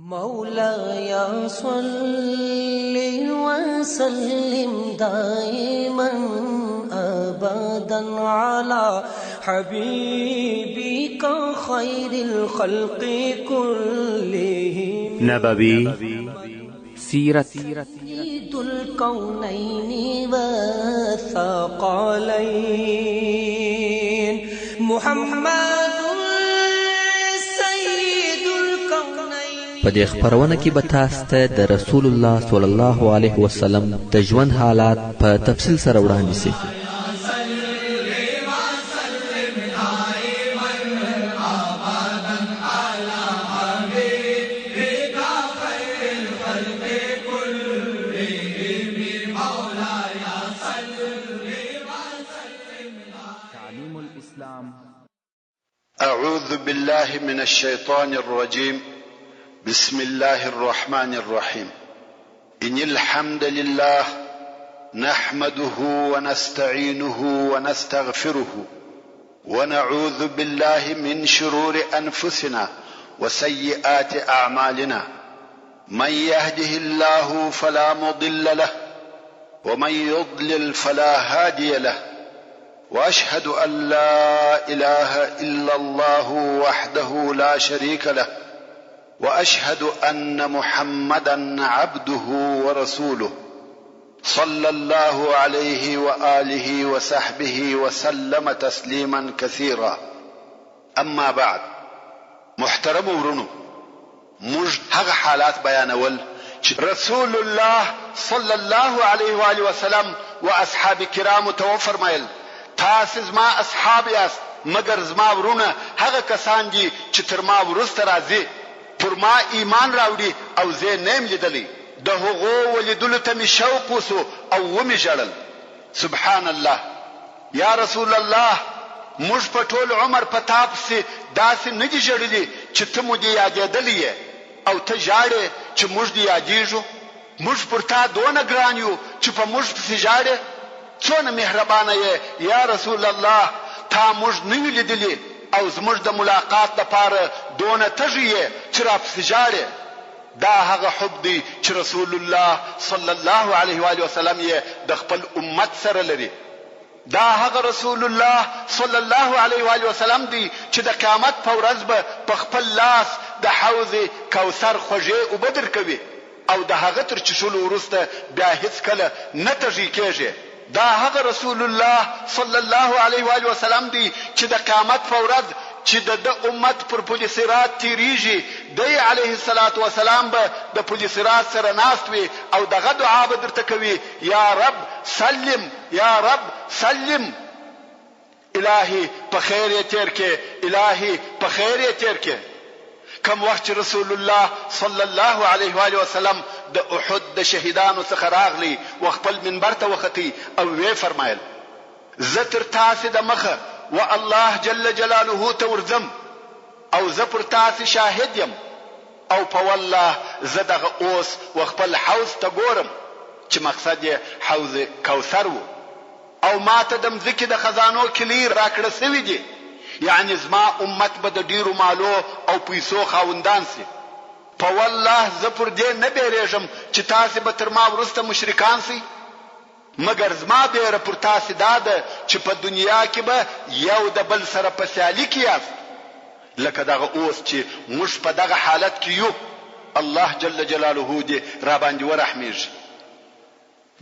مولاي صل وسلم دائما أبدا على حبيبك خير الخلق كلهم نبوي سيرة سيد الكونين والثقلين محمد په دې خبرونه کې به تاسو ته د رسول الله صلی الله علیه وسلم د ژوند حالات په تفصیل سره وړاندې شي. أعوذ بالله من الشيطان الرجيم بسم الله الرحمن الرحيم إن الحمد لله نحمده ونستعينه ونستغفره ونعوذ بالله من شرور أنفسنا وسيئات أعمالنا من يهده الله فلا مضل له ومن يضلل فلا هادي له وأشهد أن لا إله إلا الله وحده لا شريك له وأشهد أن محمدا عبده ورسوله صلى الله عليه وآله وصحبه وسلم تسليما كثيرا. أما بعد، محترم ورونو، موږ هغه حالات بیانول چې رسول الله صلى الله عليه وآله وسلم وأصحاب کرامو ته وفرمایل تاسو زما اصحاب یاست مگر زما ورونه هغه کسان دي چې تر ما وروسته راځي پر ما ایمان راوړي او زه نیم لیدلی د هغو ولیدلو ته مې شوق وسو او ومې ژړل. سبحان الله. یا رسول الله، موږ په ټول عمر په تا پسې داسې نه دي ژړلي چې ته مو دې یادېدلی یې او ته ژاړې چې موږ دې یادېږو. موږ پر تا دونه ګران یو چې په موږ پسې ژاړې. څونه مهربانه یې یا رسول الله، تا موږ نه یو لیدلي او زموږ د ملاقات دپاره دونه تږي یې چې راپسې ژاړې. دا هغه حب دی چې رسول الله صلی الله علیه وآله وسلم یې د خپل امت سره لري. دا هغه رسول الله صلی الله علیه وآله وسلم دی چې د قیامت په ورځ به په خپل لاس د حوض کوثر خوږې اوبه درکوي او د هغه تر څښلو وروسته بیا هیڅکله نه تږي کېږي. دا هغه رسول الله صلی الله علیه وآله وسلم دی چې د قیامت په ورځ چې د امت پر پل صراط تیریږي دی علیه الصلاة والسلام به د پل صراط سره ناست وي او دغه دعا به درته کوي: یا رب سلم، یا رب سلم. الهی په خیر یې تیر کې، الهی په خیر یې تیر کې. کم وخت چې رسول الله صلی الله علیه وآله وسلم د احد د شهیدانو څخه راغلی و خپل منبر ته وختی او وی فرمایل: زه تر تاسې د مخه و الله جل جلاله ته ورځم او زه پر تاسې شاهد یم او په والله زه دغه اوس و خپل حوض ته ګورم چې مقصد یې حوض کوثر و او ما ته د مځکې د خزانو کلي راکړه سوي دي. یعنی زما امت به د ډیرو مالو او پیسو خاوندان سي. په والله زه پر دې نه بیریږم چې تاسې به تر ما وروسته مشرکان سي، مګر زما بیره پر تاسې دا ده چې په دنیا کې به یو د بل سره په سیالي کې یاست لکه دغه اوس چې موږ په دغه حالت کې یو. الله جل جلاله دې را باندې ورحمیږي.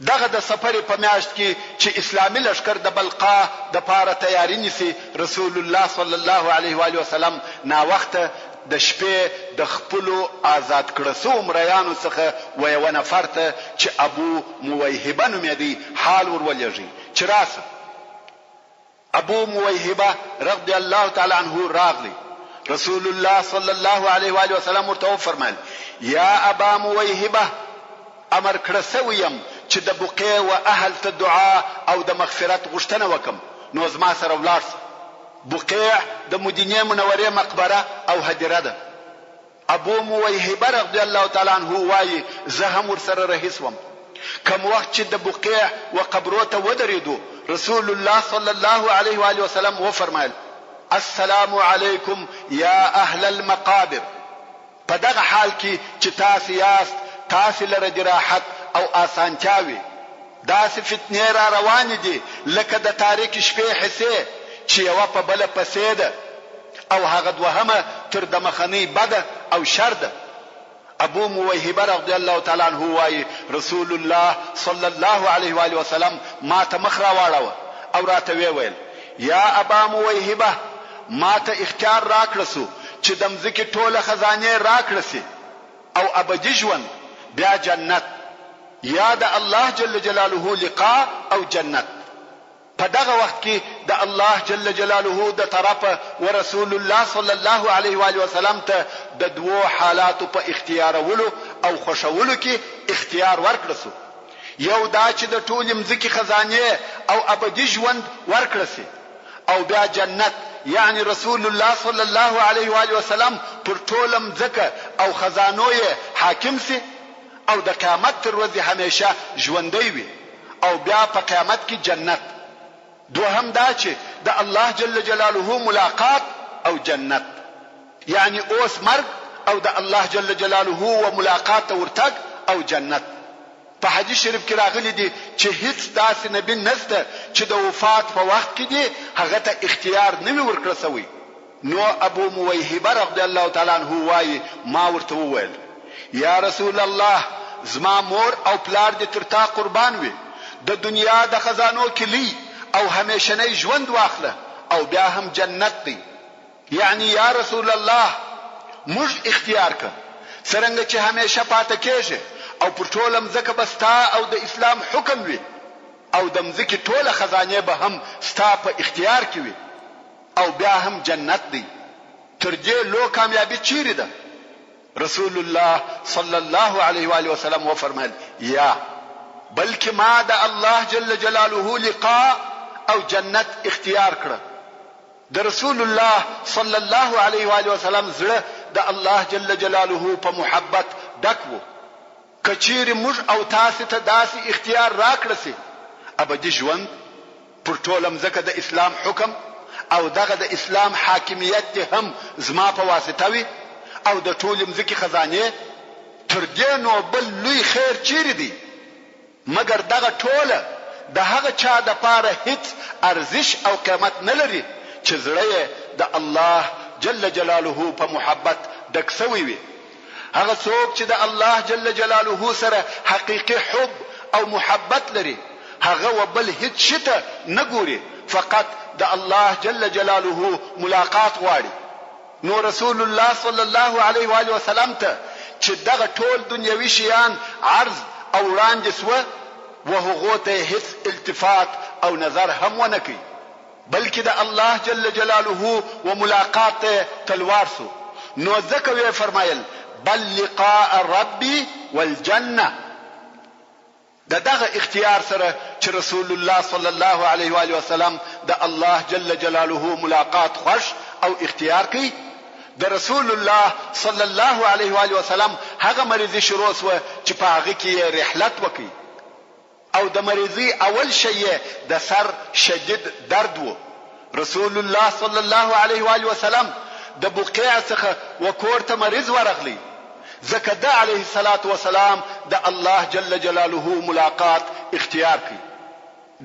دغه د سفر په میاشت کې چې اسلامي لشکر د بلقا د پاره تیاری نیسي، رسول الله صلی الله علیه وآله وسلم نا وخته د شپې د خپلو آزاد کړه سوو مریانو څخه و یو نفر ته چې ابو مویهبه نومېدی حال ورولېږي چې راسه. ابو مویهبه رضی الله تعالی عنه راغلی. رسول الله صلی الله علیه وآله وسلم ورته وفرمایل: یا ابا مویهبه، امر کړه سوی یم چې د بقیع و اهل ته دعا او د مغفرت غوښتنه وکم، نو زما سره ولاړ شه. بقیع د مدینې منورې مقبره او هدیره ده. ابو مویهبه رضی الله تعالی عنه وایي زه هم ورسره رهي سوم. کوم وخت چې د بقیع و قبرو ته ودرېدو، رسول الله صلی الله علیه وآله وسلم وفرمایل: السلام علیکم یا اهل المقابر. په دغه حال کې چې تاسو یاست تاسو لره د راحت او آسانتیاوي داسې فتنې را روانې دي لکه د تاریک شپې حصې چې یوه په بله پسې ده او هغه دوهمه تر د مخنۍ بده او شر ده. ابو موهبه رضی الله تعالی عنہ وايي رسول الله صلی الله علیه و آله وسلم ما ته مخ را واړو او راته ویل یا ابا موهبه ما ته اختیار راکړسو چې د مځکې ټوله خزانه راکړسي او ابدي ژوند بیا جنت یا د الله جل جلاله لقاء او جنت. په دغه وخت کې د الله جل جلاله د طرفه ورسول الله صلی الله علیه و آله وسلم ته د دوو حالاتو په اختیارولو او خوشولو کې اختیار ورکړسو. یو دا چې د ټول مځکې خزانه او ابدي ژوند ورکړسي او بیا جنت یعنی رسول الله صلی الله علیه و آله وسلم پر ټول مځکه او خزانو یې حاکم سي او د قیامت تر ورځې همیشه ژوندۍ وي او بیا په قیامت کې جنت. دوهم دا چې د الله جل جلاله ملاقات او جنت یعنی اوس مرګ او د الله جل جلاله و ملاقات ورتګ او جنت. په حدیث شریف کې راغلی دی چې هیڅ داسې نبی نشته چې د وفات په وخت کې دی هغه ته اختیار نه وي ورکړل شوی. نو ابو موهبه رضی الله تعالی عنہ وايي ما ورته وویل یا رسول الله زما مور او پلار دې تر تا قربان وي د دنیا د خزانو کلی او همیشنی ژوند واخله او بیا هم جنت دی. یعنی یا رسول الله موږ اختیار کړ څنګه چې همیشه پاتې کېږي او پر ټوله مځکه بستا او د اسلام حکم وي او د مځکې ټوله خزانه به هم ستا په اختیار کې وي او بیا هم جنت دی. تر دې لو کامیابی چیرې ده؟ رسول الله صلی الله علیه و آله وسلم و فرمایل یا بلکې ما د الله جل جلاله لقاء او جنت اختیار کړ. د رسول الله صلی الله علیه و آله وسلم زړه د الله جل جلاله په محبت ډک وو. کچیر موږ او تاسو ته داسې اختیار راکړسي ابدي ژوند پر ټوله مځکه د اسلام حکم او دغه د اسلام حاکمیت هم زما په واسطه وي او د ټول مځکې خزانه تر دې نو بل لوی خیر چیرې دی مګر دغه ټوله د هغه چا د پاره هیڅ ارزش او قیمت نه لري چې زړه د الله جل جلاله په محبت ډک شوی وي. هغه څوک چې د الله جل جلاله سره حقيقي حب او محبت لري هغه وبل هیڅ شته نه ګوري فقط د الله جل جلاله ملاقات غواړي. نو رسول الله صلی الله علیه و آله وسلم ته چې دغه ټول دنیوي شیان عرض او وړاندې سوه وهغه ته هیڅ التفات او نظر هم ونه کوي بلکې د الله جل جلاله و ملاقات تلوار سو. نو ځکه یې فرمایل بل لقاء ربي والجنه. دغه اختیار سره چې رسول الله صلی الله علیه و آله وسلم د الله جل جلاله ملاقات خوش او اختیار کوي. د رسول الله صلی الله علیه و آله وسلم هغه مریضي شروع سو چې په هغه کې رحلت وکړي او د مریضي اول شی د سر شدید درد وو. رسول الله صلی الله علیه و آله وسلم د بقیع څخه وکورته مریض ورغلی ځکه د علیه الصلاة والسلام د الله جل جلاله ملاقات اختیار کړي.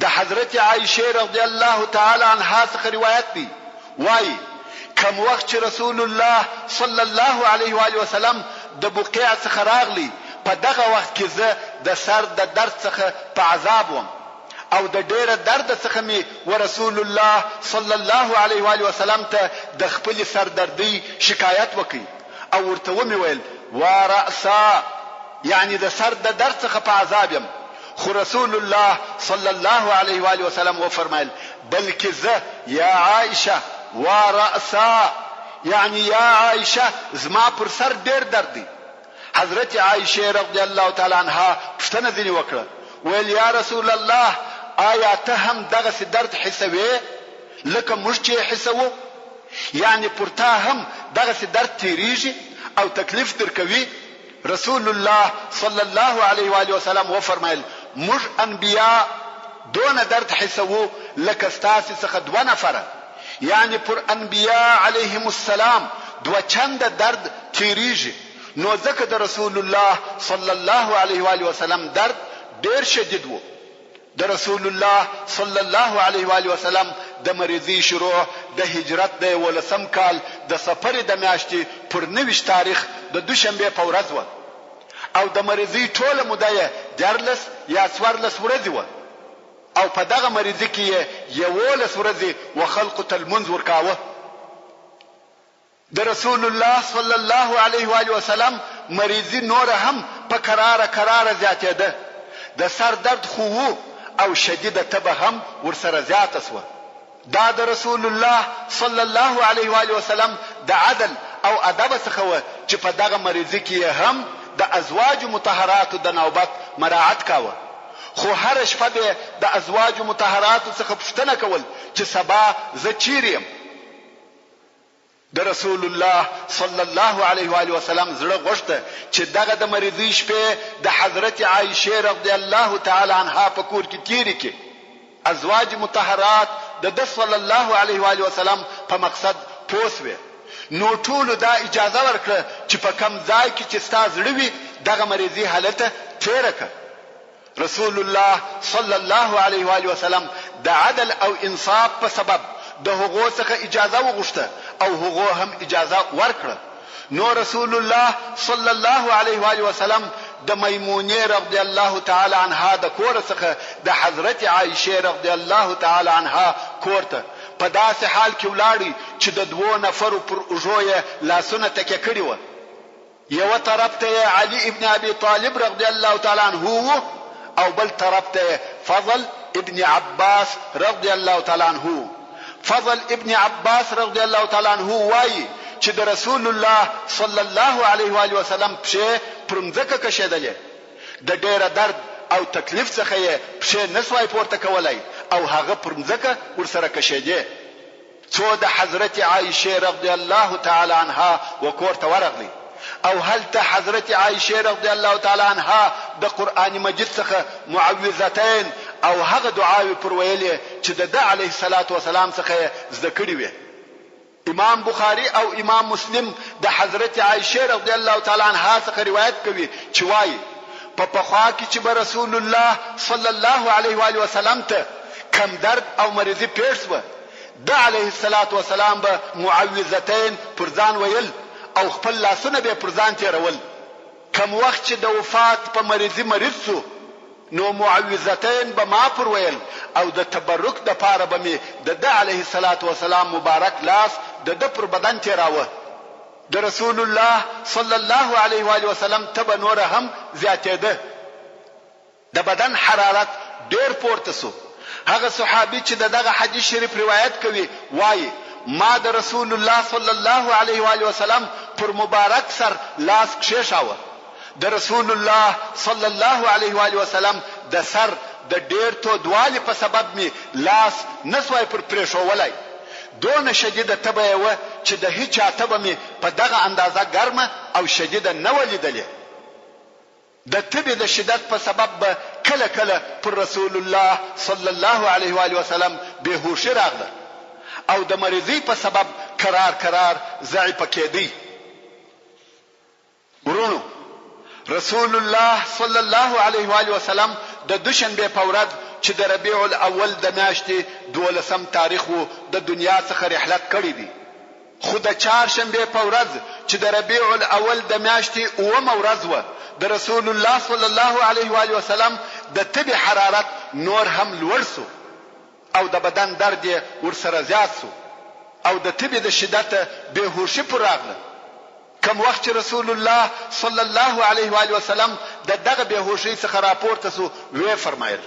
د حضرت عائشه رضی الله تعالی عنها څخه روایت دی وایي کوم وخت چې رسول الله صلی الله علیه و آله وسلم د بقیع څخه راغلی په دغه وخت کې زه د سر د درد څخه په عذاب وم او د ډیره درد څخه می ورسول الله صلی الله علیه و آله وسلم ته د خپل سردردی شکایت وکړي او ورته ومي ویل ورأسا یعنی د سر د درد څخه په عذاب یم. خو رسول الله صلی الله علیه و آله وسلم و فرمایل بلکې زه یا عائشه ورأسا یعنی یا عائشه زما پر سر ډیر درد دی. حضرت عائشه رضی الله تعالی عنها پوښتنه ځنی وکړه ویل یا رسول الله آیا ته هم دغه درد حسوي لکه موږ چې حسوو یعنی پر تا هم دغه درد تیریږي او تکلیف درکوي؟ رسول الله صلی الله علیه و آله وسلم و فرمایل موږ انبیاء دون درد حسوو لکه ستاسو څخه دوه نفره یعنی پر انبیاء علیهم السلام دوه چند درد تیریږي نو ځکه د رسول الله صلی الله علیه و آله وسلم درد ډیر شدید وو. د رسول الله صلی الله علیه و آله وسلم د مریضي شروع د هجرت د 11 کال د سفر د میاشتې پر 29 تاریخ د دوشنبه په ورځ و او د مریضي ټوله موده 14 یا 14 ورځې و او په دغه مریضي کې 11 ورځې وخلق المنذ ورکاوه. د رسول الله صلی الله علیه و آله وسلم مریضي نور هم په قرار زیاتېده. د سر درد خو وو او شدیده تبه هم ورسره زیاته سوه. دا د رسول الله صلی الله علیه و آله وسلم د عدل او ادب څخه و چې په دغه مریضي کې هم د ازواج مطهرات د نوبت مراعات کاوه. خو هر شپه به د ازواج مطهرات څخه پوښتنه کول چې سبا زه چیرې یم. د رسول الله صلی الله علیه و آله وسلم زړه غوښته چې دغه د مریضي شپه د حضرت عایشه رضی الله تعالی عنها په کور کې تیرې کړي. ازواج مطهرات د صلی الله علیه و آله وسلم په مقصد پوسوي. نو ټول دا اجازه ورکړه چې په کم ځای کې چې ستا زړه وي دغه مریضي حالت تیر کړه. رسول الله صلی الله علیه و آله وسلم د عدل او انصاف په سبب د هغو څخه اجازه وغوښته او هغو هم اجازه ورکړه. نو رسول الله صلی الله علیه و آله وسلم د میمونه رضی الله تعالی عنها د کور څخه د حضرت عایشه رضی الله تعالی عنها کور ته په داسې حال کې ولاړی چې د دوه نفرو پر اوجوې لاسونه تکه کړی و. یو طرف ته علی ابن ابي طالب رضی الله تعالی عنه او بل طرف ته فضل ابن عباس رضی الله تعالی عنه. فضل ابن عباس رضی الله تعالی عنه وایي چې د رسول الله صلی الله علیه و آله وسلم پښې پرمځکه کشیدلې. د ډېر درد او تکلیف څخه یې پښې نسوای پورته کولای او هغه پرمځکه ورسره کشیدې. څو د حضرت عایشه رضی الله تعالی عنها وکور ته ورغلی او هلته حضرت عایشه رضی الله تعالی عنها د قران مجید څخه معوذتين او هغه دعاوی پر ویلې چې د علیه الصلاۃ والسلام څخه زده کړې وي. امام بخاری او امام مسلم د حضرت عایشه رضی الله تعالی عنها څخه روایت کوي چې وایي په پخوا کې چې رسول الله صلی الله علیه و آله وسلم ته کم درد او مریضي پیښ و د علیه الصلاۃ والسلام به معوذتين پر ځان ویل او خپل لاسونه به پر ځان تیرول. کم وخت چې د وفات په مریضي مریض سو نو معوذتين به ما پر ویل او د تبرک د پاره به می د علیه الصلاۃ والسلام مبارک لاس د پر بدن تیراوه. د رسول الله صلی الله علیه و آله وسلم تب نور هم زیاتېده. د بدن حرارت ډیر پورته سو. هغه صحابي چې دغه حدیث شریف روایت کوي وایي ما د رسول الله صلی الله علیه و آله وسلم پر مبارک سر لاس کښېښاوه. د رسول الله صلی الله علیه و آله وسلم د سر د ډیر تو دوالي په سبب می لاس نسوای پر پریښولای. دون شدیده تبه و چې د هیڅ تبه می په دغه اندازه ګرمه او شدیده نه ولیدلې. د تبه د شدت په سبب کله کله پر رسول الله صلی الله علیه و آله وسلم بهوش راغله او د مریضي په سبب قرار ضعیف کېدی. ورونو رسول الله صلی الله علیه و آله وسلم د دوشنبه په ورځ چې د ربيع الاول د میاشتې 12 تاریخ وو د دنیا څخه رحلت کړی دی. خو د چهارشنبه په ورځ چې د ربيع الاول د میاشتې 9 ورځ وو د رسول الله صلی الله علیه و آله وسلم د طبي حرارت نور هم لوړ سو او د بدن درد ورسره زیات سو او د طبي د شدت بهوشي پر راغله. کوم وخت رسول الله صلی الله علیه و آله وسلم دغه بهوشي څخه راپورته سو وی فرمایل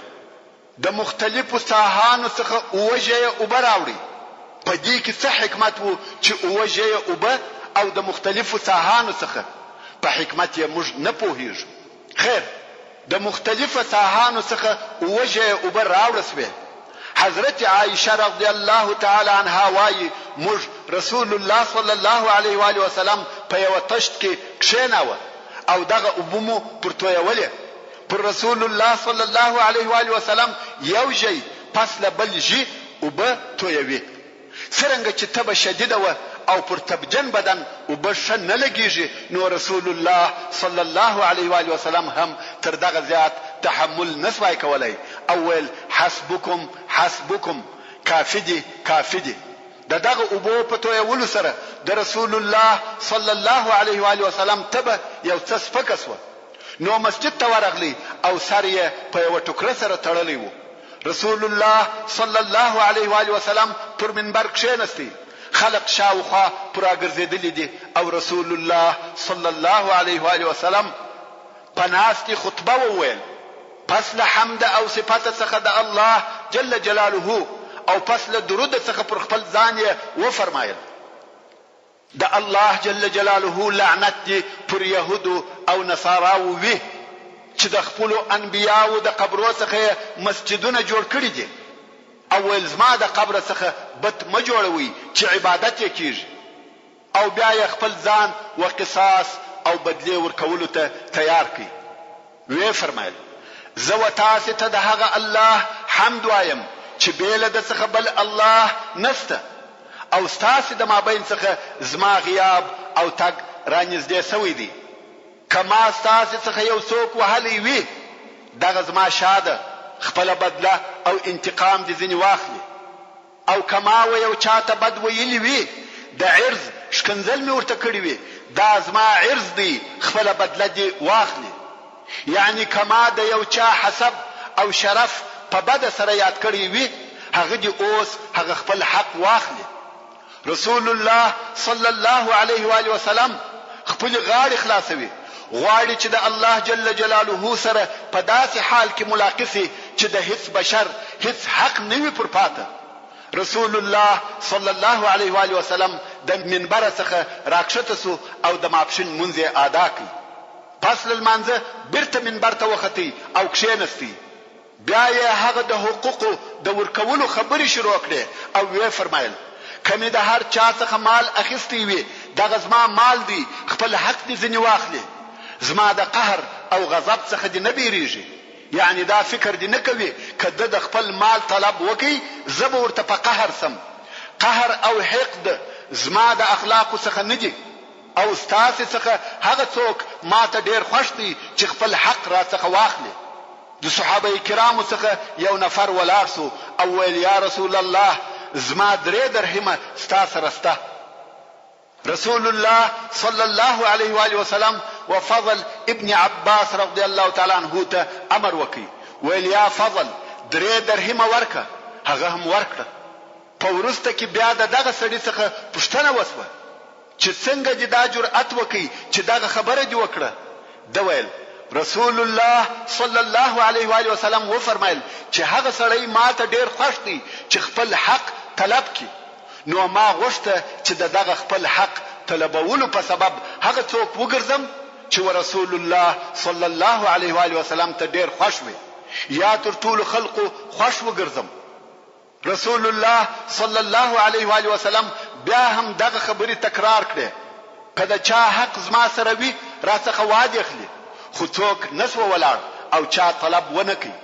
د مختلفو ساحانو څخه اوجه او براوړي. په دې کې څه حکمت وو چې اوجه او د مختلفو ساحانو څخه په حکمت یې موږ نه پوهیږو. خیر د مختلفو ساحانو څخه اوجه او براوړسوي. حضرت عائشه رضی الله تعالی عنها وایي موږ رسول الله صلی الله علیه و آله وسلم په یو تشت کې کښېناوه او دغه ابومو پر تویولې. پر رسول الله صلی الله علیه و آله وسلم یو جی پس له بل جی او به تویوي. څنګه چې تبه شدیده و او پر تبجن بدن وبښه نه لګیږي نو رسول الله صلی الله علیه و آله وسلم هم تر دغه زیات تحمل نسوای کولای او ویل حسبکم حسبکم کافی دي دغه اوبو په تویولو سره د رسول الله صلی الله علیه و آله وسلم تبه یو څه سپکسوه نو مسجد ته ورغلی او سر یې په یو ټوکره سره تړلی وو رسول الله صلی الله علیه و آله وسلم پر منبر کښېنستی خلق شاوخوا پراګرځېدلي دي او رسول الله صلی الله علیه و آله وسلم په ناستې خطبه وویل پس له حمد او صفت څخه د الله جل جلاله او پس له درود څخه پر خپل ځان یې وفرمایل د الله جل جلاله لعنت دی پر يهودو او نصاراو وی چې د خپل انبیاو د قبرو څخه مسجدونه جوړ کړي دي او زما د قبر څخه بت ما جوړوي چې عبادت یې کیږي او بیا یې خپل ځان وقصاص او بدلی ورکولو ته تیار کړي وی فرمایل زه وتاسو ته د هغه الله حمد وایم چې بیل د څخه بل الله نسته او ستاسو د مابین څخه زما غیاب او تګ رانږدې سوی دی کما ستاسو څخه یو څوک وهلی وي دغه زما شاده خپل بدله او انتقام دې ځنی واخلي او کما و یو چاته بد ویلی وي د عرض شکنځل مې ورته کړی وي دا زما عرض دی خپل بدله دې واخلي یعنی کما د یو چا حسب او شرف په بد سره یاد کړی وي هغه دې اوس هغه خپل حق واخلي رسول الله صلی الله علیه و آله وسلم خپل غاړه خلاصوي غواړي چې د الله جل جلاله سره په داسې حال کې ملاقات چې د هیڅ بشر هیڅ حق نه وي پر پاته رسول الله صلی الله علیه و آله وسلم د منبر څخه راکښته سو او د ماپښین مونږه ادا کړ پس لمانځه بیرته منبر ته وختي او کښېنستی بیا یې هغه د حقوقو د ورکولو خبرې شروع کړې او وی فرمایل کمه د هر چا څخه مال اخیستی وي دغه زما مال دی خپل حق دې ځنی واخلي زما د قهر او غضب څخه دې نه بیریږي یعنی دا فکر دې نه کوي کده د خپل مال طلب وکي زب ورته په قهر سم قهر او حقد زما د اخلاق څخه نه دي او ستاسو څخه هغه څوک ماته ډیر خوش دي چې خپل حق را څخه واخلي د صحابه کرامو څخه یو نفر ولارسو او ویل یا رسول الله زما 3 درهمه ستاسو رسته رسول الله صلی الله علیه و آله وسلم وفضل ابن عباس رضی الله تعالی عنہ ته امر وکي ویل یا فضل 3 درهمه ورکه هغه هم ورکړه په ورسته کې بیا دغه سړي څخه پوښتنه وسوه چې څنګه دې دا جرأت وکي چې دغه خبره دې وکړه دا ویل رسول الله صلی الله علیه و آله وسلم و فرمایل چې هغه سړی ماته ډیر خوش دی چې خپل حق طلب کړي نو ما غوښته چې دغه خپل حق طلبولو په سبب هغه څوک وګرځم چې رسول الله صلی الله علیه و آله وسلم ته ډیر خوش وي یا تر ټولو خلقو خوش وګرځم رسول الله صلی الله علیه و آله وسلم بیا هم دغه خبرې تکرار کړې کله چا حق زما سره وي را څخه وعده اخلي خو څوک نسو ولاړ او چا طلب ونه کوي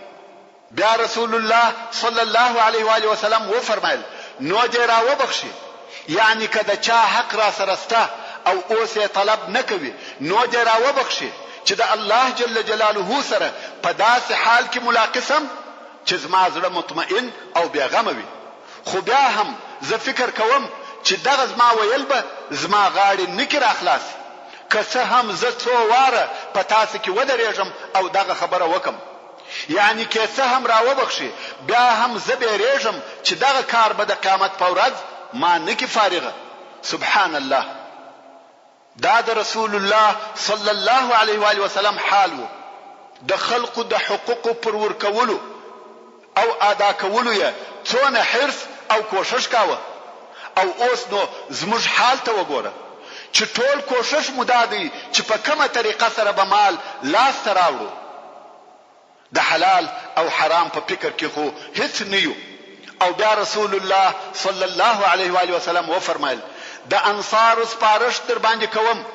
بیا رسول الله صلی الله علیه و آله وسلم و فرمایل نو دې را وبخشي یعنی کله چا حق را سره ستا او اوس طلب نه کوي نو دې را وبخشي چې د الله جل جلاله سره په داسې حال کې ملاقسم چې زما زړه مطمئن او بیغمه وي خو بیا هم زه فکر کوم چې دغه زما ویل به زما غاړې نکر اخلاص که څه هم زه څو واره په تاسو کې ودرېږم او دغه خبره وکم یعنی که څه هم را وبخشي بیا هم زه بیریږم چې دغه کار به د قیامت په ورځ ما نکی فارغه سبحان الله دا د رسول الله صلی الله علیه و آله وسلم حال وو د خلقو د حقوق پر ورکولو او ادا کولو یې څونه حرص او کوشش کاوه او اوس نو زموږ حال ته وګوره چې ټول کوشش مو دادی چې په کومه طریقه سره به مال لاس ته راوړو د حلال او حرام په فکر کې خو هیڅ نه یو او بیا رسول الله صلی الله علیه و آله وسلم و فرمایل د انصار سپارښت در باندې کوم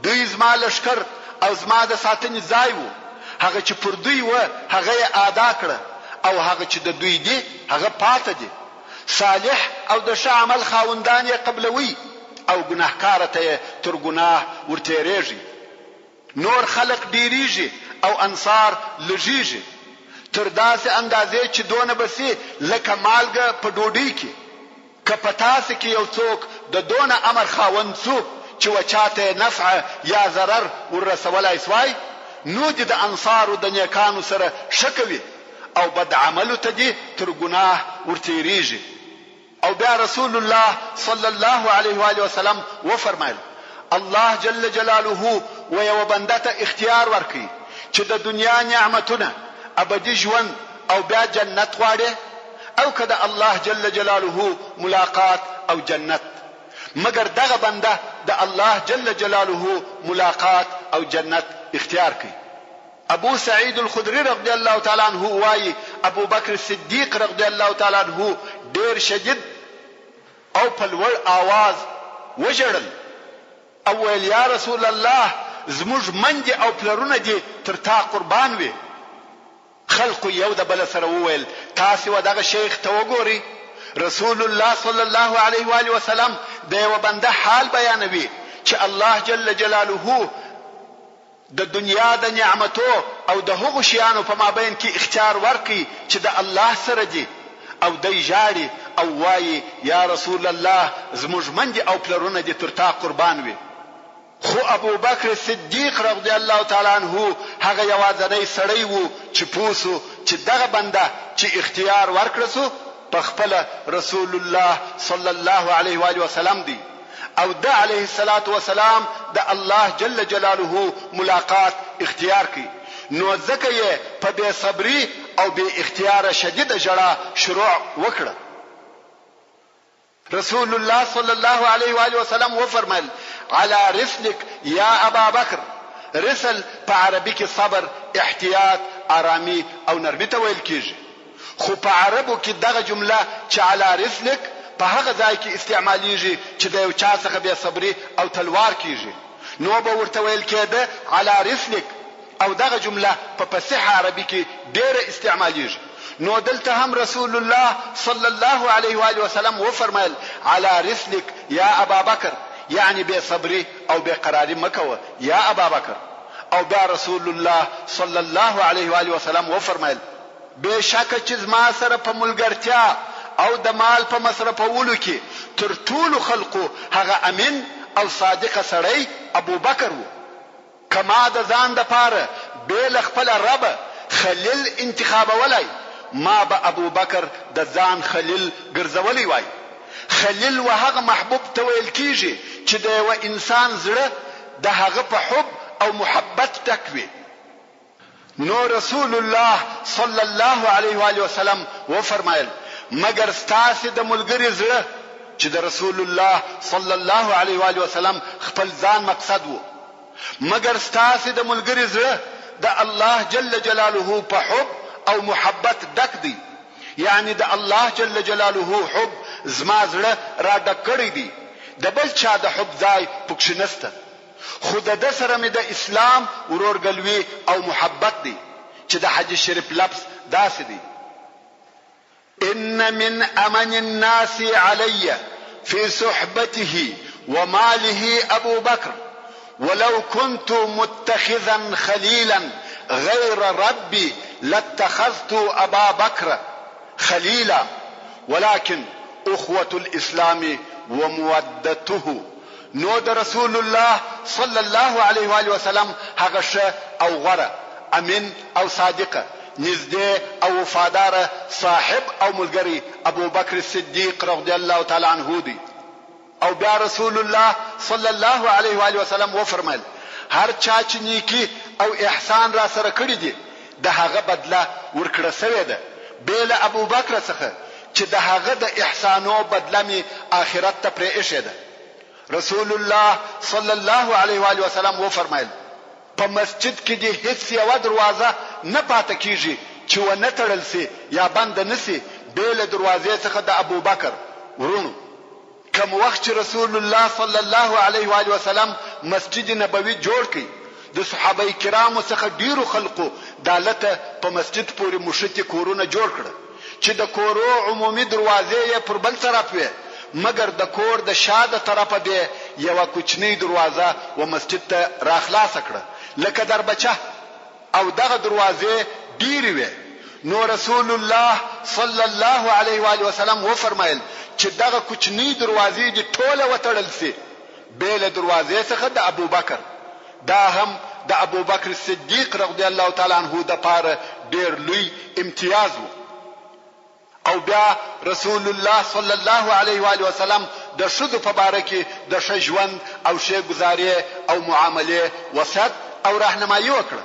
دوی زما لشکر او زما د ساتنې ځای وو هغه چې پر دوی و هغه ادا کړه او هغه چې د دوی دی هغه پاتې دی صالح او د ښه عمل خاوندان یې قبلوي او ګناهکار ته تر ګناه ورتېریږي. نور خلق ډیریږي او انصار لږیږي تر داسې اندازې چې دونه بسي لکه مالګه په ډوډۍ کې. که په تاسو کې یو څوک د دونه امر خاوند سو چې وچاته نفع یا ضرر ورسولای سوای، نو د انصارو د نیکانو سره شکوي او بد عملو ته دي تر ګناه ورتېریږي. او بیا رسول الله صلی الله علیه و آله وسلم و فرمایل الله جل جلاله و یو بنده ته اختیار ورکړي چې د دنیا نعمتونه ابدي ژوند او بیا جنت غواړي او کده الله جل جلاله ملاقات او جنت، مگر دغه بنده د الله جل جلاله ملاقات او جنت اختیار کوي. ابو سعید الخدری رضی الله تعالی عنہ وايي ابو بکر صدیق رضی الله تعالی عنہ ډیر شدید او په لوړ आवाज وژړل او ویل یا رسول الله زموږ منځ او پلرونه دي تر تا قربان وي. خلق یو د بل سره وویل تاسو ودغه شیخ ته وګورئ. رسول الله صلی الله علیه و آله وسلم د یو بنده حال بیانوي چې الله جل جلاله د دنیا د نعمتو او د هغو شیانو په مابین کې اختیار ورکړي چې د الله سره دي او دی جاړي او وایي یا رسول الله زموږ منځ او پلرونه دي تر تا قربان وي. خو ابو بکر صدیق رضی الله تعالی عنہ هغه یوازینی سړی وو چې پوسو چې دغه بنده چې اختیار ورکړ سو په خپل رسول الله صلی الله علیه و آله وسلم دی او د علیه الصلاۃ والسلام د الله جل جلاله ملاقات اختیار کی. نو ځکه یې په بے صبری او بے اختیار شدید جړه شروع وکړه. رسول الله صلی الله علیه و آله وسلم و فرمایل على رسلك يا ابا بکر. رسل په عربي کې صبر، احتیاط، آرامي او نرمي ته ویل کیږي. خو په عربو کې دغه جمله چې على رسلك په هغه ځای کې استعماليږي چې د یو چا څخه بے صبري او تلوار کیږي، نو به ورته ویل کېده على رسلك. او دغه جمله په فصیح عربي کې ډېره استعماليږي. نو دلته هم رسول الله صلی الله علیه و آله وسلم و فرمایل على رسلك يا ابا بکر، یعنی بے صبری او بے قراری مکوه یا ابا بکر. او بیا رسول الله صلی الله علیه و آله وسلم و فرمایل بشک چې ما سره په ملګرتیا او د مال په مصرفولو کې تر ټولو خلقو هغه امین او صادق سړی ابو بکر وو. کما د ځان د پاره بیل خپل رب خلیل انتخاب ولای، ما به ابو بکر د ځان خلیل ګرځولی وای. خلیل وهغه محبوب ته ویل کیږي چې د یو انسان زړه د هغه په حب او محبت تکوي. نو رسول الله صلی الله علیه و آله وسلم و فرمایل مگر ستاسو د ملګری زړه چې د رسول الله صلی الله علیه و آله وسلم خپل ځان مقصد وو، مگر ستاسو د ملګری زړه د الله جل جلاله په حب او محبت ډک دی. یعنی د الله جل جلاله حب زما زړه را ډک کړی دی، د بل چا د حب ځای پکښ نشته. خو د سره مې د اسلام ورورګلوي او محبت دی چې د حدیث شریف لفظ داسې دی ان من امن الناس علي في صحبته وماله ابو بكر ولو كنت متخذا خليلا غير ربي لاتخذت ابا بكر خليلا ولكن اخوة الاسلام ومودته. نو د رسول الله صلی الله علیه و آله وسلم هغه شه او غره امین او صادقه نزدې او وفادار صاحب او ملګری ابو بکر صدیق رضی الله تعالی عنہ دی. او بیا رسول الله صلی الله علیه و آله وسلم و فرمایل هر چا چې نیکی او احسان را سره کړی دی د هغه بدله ورکړه سوی ده بیل ابو بکر څخه چې د هغه د احسانو بدله می آخرت ته پرې ایښې ده. رسول الله صلی الله علیه و آله وسلم و فرمایل په مسجد کې د هیڅ یو دروازه نه پاتې کیږي چې و نه تړل سي یا بند نسی بیل دروازې څخه د ابو بکر ورونو. کوم وخت چې رسول الله صلی الله علیه و آله وسلم مسجد نبوي جوړ کړي د صحابه کرامو څخه ډیرو خلقو دالته په مسجد پورې مشتي کورونه جوړ کړل چې د کورو عمومي دروازې یې پر بل طرف وي، مګر د کور د شاده طرفه به یو کوچنی دروازه و مسجد ته راخلاص کړه لکه دربچه او دغه دروازې ډیرې وې. نو رسول الله صلی الله علیه و آله وسلم و فرمایل چې دغه کوچنی دروازې دي ټوله وتړل سي بیل دروازې څخه د ابوبکر. دا هم د ابوبکر صدیق رضی الله تعالی عنہ د پاره ډیر لوی امتیاز وو. او بیا رسول الله صلی الله علیه و آله وسلم د شذو په باره کې د شجوند او شی گزاري او معامله وسط او راهنمایي وکړه.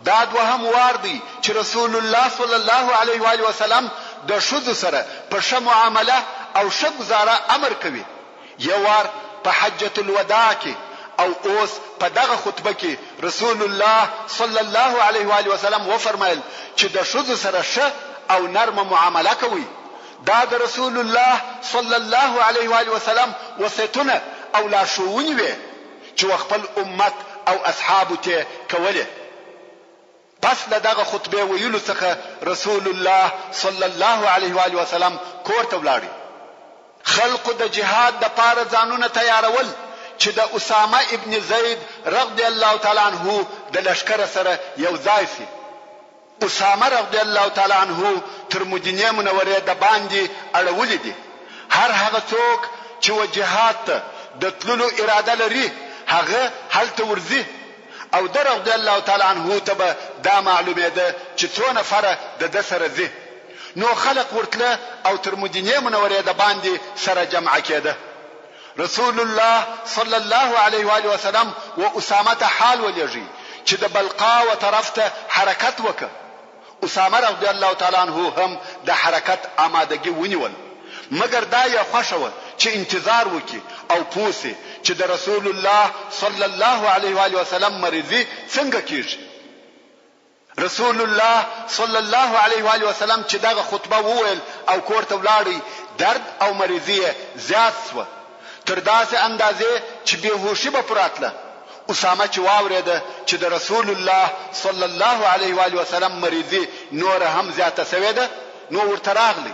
دا دوهم وار دی چې رسول الله صلی الله علیه و آله وسلم د شذو سره په ښه معامله او ښه گزاره امر کوي. یو وار په حجۃ الوداع کې او اوس په دغه خطبه کې رسول الله صلی الله علیه و آله وسلم و فرمایل چې د شذو سره ښه او نرمه معامله کوي. دا د رسول الله صلی الله علیه و آله وسلم وصیتونه او لارښوونې وې چې خپل امت او اصحاب ته کوله. پس دغه خطبه ویلو څخه رسول الله صلی الله علیه و آله وسلم کور ته ولاړی. خلق د جهاد د پاره ځانونه تیارول چې د اسامه ابن زید رضی الله تعالی عنہ د لشکره سره یو ځای شي. اسامه رضی الله تعالی عنہ تر مدینه منوره د باندې اړولې دي. هر هغه څوک چې جهاد ته د تللو اراده لري هغه هلته ورځي او در رضی الله تعالی عنہ ته دا معلومه ده چې څو نفر د سره ځي. نو خلق ورتله او تر مدینه منوره د باندې سره جمع کېده. رسول الله صلی الله علیه و آله وسلم و اسامه ته حال ولېږي چې د بلقا و طرف ته حرکت وکړي. اسامه رضی الله تعالی عنہ هم د حرکت آمادګي ونیول. مګر دا یې خوښه و چې انتظار وکړي او پوسي چې د رسول الله صلی الله علیه و آله وسلم مریضي څنګه کیږي. رسول الله صلی الله علیه و آله وسلم چې دغه خطبه وویل او کور ته ولاړی درد او مریضي زیات شو تر داسې اندازې چې بهوشي به پراتله. اسامه چې واورېده چې د رسول الله صلی الله علیه و آله وسلم مریضي نور هم زیاته شوې ده نو ورته راغلی.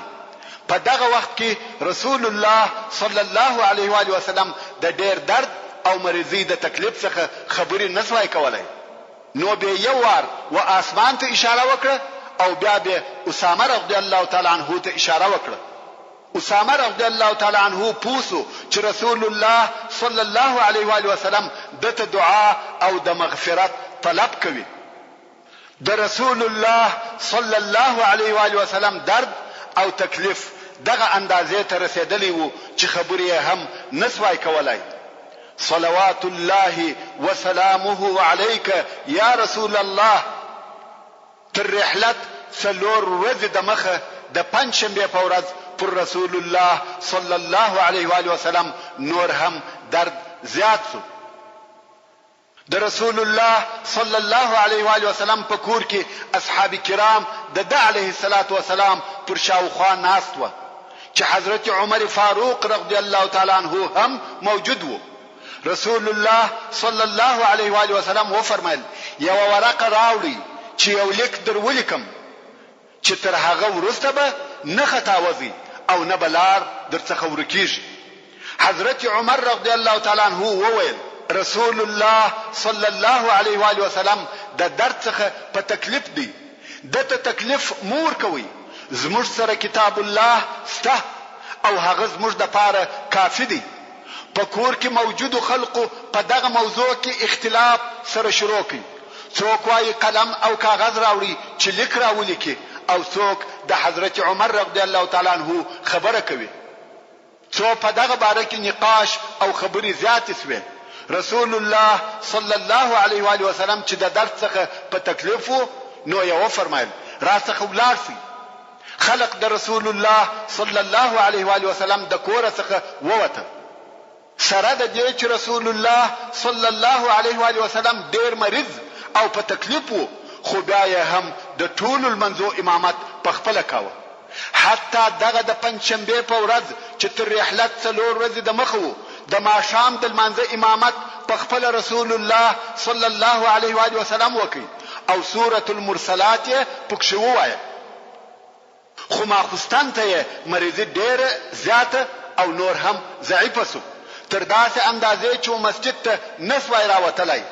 په دغه وخت کې رسول الله صلی الله علیه و آله وسلم د ډېر درد او مریضي د تکلیف څخه خبرې نسوای کولای. نو به یو وار و اسمان ته اشاره وکړه او بیا به اسامه رضی الله تعالی عنہ ته اشاره وکړه. اسامه رضی الله تعالی عنہ پوسو چې رسول الله صلی الله علیه و آله وسلم دته دعا او د مغفرت طلب کوي. د رسول الله صلی الله علیه و آله وسلم درد او تکلیف دغه اندازې ته رسیدلی وو چې خبرې هم نسوای کولای. صلوات الله وسلامه عليك يا رسول الله. تر رحلت څلور ورځې د مخه د پنځشنبه په ورځ پر رسول الله صلی الله علیه و آله وسلم نور هم درد زیات شو. د رسول الله صلی الله علیه و آله وسلم په کور کې اصحاب کرام د علیه الصلاۃ والسلام پر شاوخوا ناست و چې حضرت عمر فاروق رضی الله تعالی عنہ هم موجود و. رسول الله صلی الله علیه و آله وسلم و فرمایل یو ورقه راوړي چې یو لیک در ولیکم چې تر هغه وروسته به نه خطاوځي او نه بلار در څخه ورکیږي. حضرت عمر رضی الله تعالی عنہ وویل رسول الله صلی الله علیه و آله وسلم د درد څخه په تکلیف دی. دته تکلیف مور کوي. زموږ سره کتاب الله سته او هغه زموږ د پاره کافی دی. په کور کې موجود خلقو په دغه موضوع کې اختلاف سره شروع کړي. څوک وايي قلم او کاغذ راوړي چې لیک راولي کې او څوک د حضرت عمر رضی الله تعالی عنہ خبره کوي. څو په دغه باره کې نقاش او خبرې زیات شوه. رسول الله صلی الله علیه و آله وسلم چې د درد څخه په تکلیف نو یو فرمایل را څخه ولار سي. خلق د رسول الله صلی الله علیه و آله وسلم د کور څخه ووته. سره د دې چې رسول الله صلی الله علیه و آله وسلم ډیر مریض او په تکلیف وو خو بیا هم د ټول المنزو امامت په خپل کاوه. حتی دغه د پنځشنبه په ورځ چې تر رحلت څلور ورځې د مخه د ماښام د لمانځه امامت په خپل رسول الله صلی الله علیه و آله وسلم وکړي او سوره المرسلات پکښ ووایه. خو ماخستان ته مریضي ډېره زیاته او نور هم ضعیفه سو تر داسې اندازې چې مسجد ته نسوای راوتلی.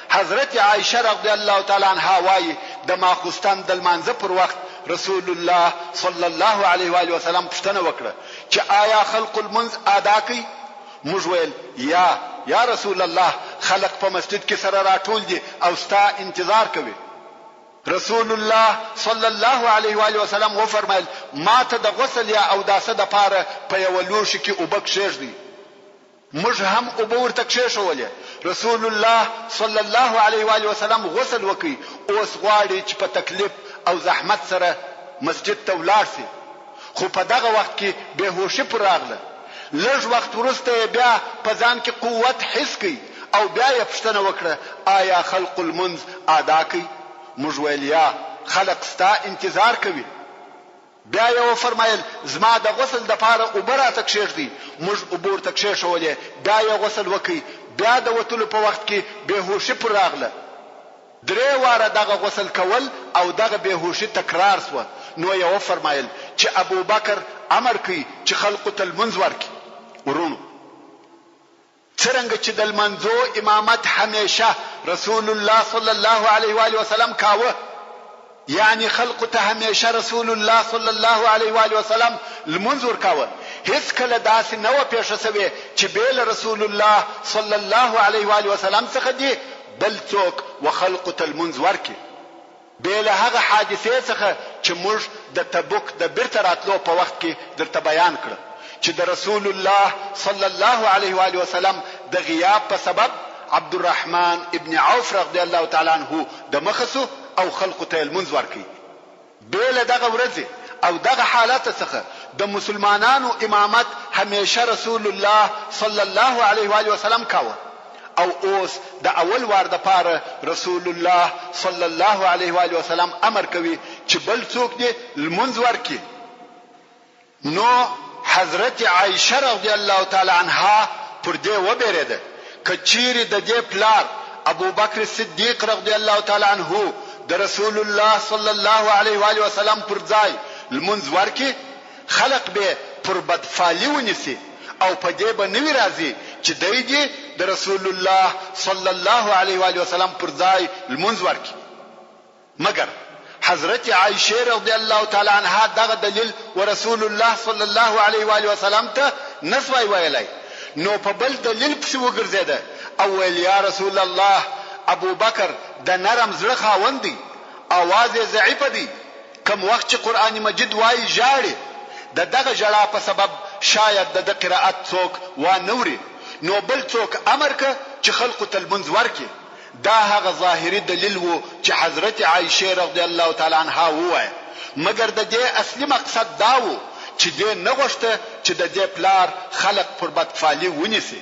حضرت عائشه رضی الله تعالی عنها وایي د ماخوستن د لمانځه پر وخت رسول الله صلی الله علیه و آله وسلم پوښتنه وکړه چې آیا خلق المنځ ادا کوي؟ موږ ویل یا رسول الله خلق په مسجد کې سره راټول دي او ستا انتظار کوي. رسول الله صلی الله علیه و آله وسلم و فرمایل ما ته د غسل یا اوداسه د پاره په یو لوښي کې اوبه کښېږدئ. موږ هم اوبه ورته کښېښولې. رسول الله صلی الله علیه و آله وسلم غسل وکړي. اوس غواړي چې په تکلیف او زحمت سره مسجد ته ولاړ شي، خو په دغه وخت کې بېهوشي پر راغله. لږ وخت وروسته بیا په ځان کې قوت حس کړي او بیا یې پوښتنه وکړه آیا خلق المنځ ادا کوي؟ موږ ویل یا خلق ستا انتظار کوي. بیا یې وفرمایل زما د غسل د پاره اوبه راته کښېږدئ. موږ اوبه ورته کښېښولې. بیا یې غسل وکړي. بیا د وتلو په وخت کې بېهوشي پر راغله. 3 واره دغه غسل کول او دغه بېهوشي تکرار سوه. نو یې وفرمایل چې ابوبکر امر کوي چې خلقو ته لمونځ ورکړي. ورونو څرنګه چې د لمانځو امامت همیشه رسول الله صلی الله علیه و آله وسلم کاوه، یعنی خلق ته همیشه رسول الله صلی الله علیه و آله وسلم لمونځ ورکاوه. هیڅ کله داسې نه و پیښه شوې چې بیل رسول الله صلی الله علیه و آله وسلم څخه دی بل څوک و خلق ته لمونځ ورکړي. بیل هغه حادثه څخه چې موږ د تبوک د بیرته راتلو په وخت کې درته بیان کړ چې د رسول الله صلی الله علیه و آله وسلم د غیاب په سبب عبدالرحمن ابن عوف رضی الله تعالی عنہ د مخسو او خلق ته لمونځ ورکړي. بیل دغه ورځ او دغه حالت څخه د مسلمانانو امامت همیشه رسول الله صلی الله علیه و آله وسلم کاوه. او اوس د اول وار د پاره رسول الله صلی الله علیه و آله وسلم امر کوي چې بل څوک دې لمونځ ورکړي. نو حضرت عائشه رضی الله تعالی عنها پر دې وبېرېده کچيري د دې پلار ابو بکر صدیق رضی الله تعالی عنہ د رسول الله صلی الله علیه و آله وسلم پر ځای لمونځ ورکړي، خلق به پر بدفعلی ونیسي او په دې به نوی راځي چې دوی دې د رسول الله صلی الله علیه و آله وسلم پر ځای لمونځ ورکړي. مگر حضرت عائشه رضی الله تعالی عنها دغه دلیل ورسول الله صلی الله علیه و آله وسلم ته نسوي ویلای. نو په بل دلیل پسې وګرځیده او ویل یا رسول الله ابو بکر د نرم زړه خاوند دی، आवाज یې ضعیف دی، کوم وخت چې قران مجید وایي ژاړي د دغه ژړا په سبب شاید د قرائت څوک و نوري. نو بل څوک امر ک چې خلق ته لمونځ ورکړي. دا هغه ظاهري دلیل وو چې حضرت عائشه رضی الله تعالی عنها وایي. مگر د دې اصلي مقصد دا وو چې دې نه غوښته چې د دې پلار خلق پر بدفعلی ونیسي.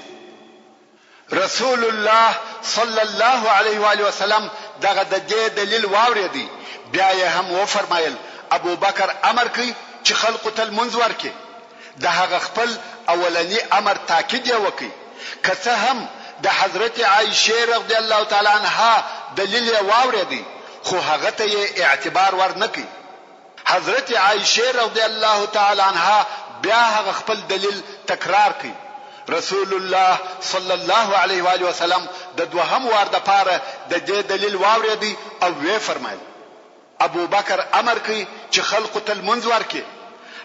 رسول الله صلی الله علیه و آله وسلم دغه د دې دلیل واورېدی. بیا یې هم و فرمایل ابو بکر امر کوي چې خلق ته لمونځ ورکړي. د هغه خپل اولنی امر تاکید وکړي. که څه هم د حضرت عائشه رضی الله تعالی عنها دلیل واورېدی خو هغه ته اعتبار ورنکړي. حضرت عائشه رضی الله تعالی عنها بیا هغه خپل دلیل تکرار کړي. رسول الله صلی الله علیه و آله وسلم د دوهم وار د پاره د دې دلیل واورېدی او وی فرمایل ابو بکر امر کوي چې خلق ته لمونځ ورکړي.